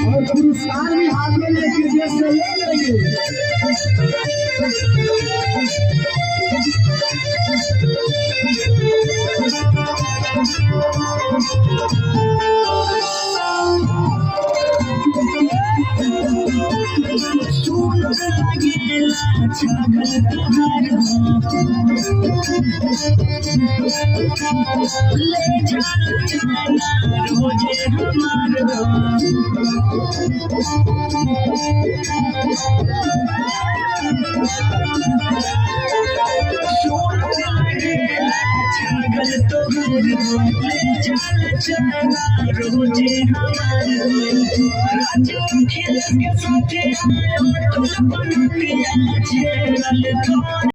और पुरस्कार भी हाथ में लेके देश से ले लेंगे। रोजे हमारे खेल के साथ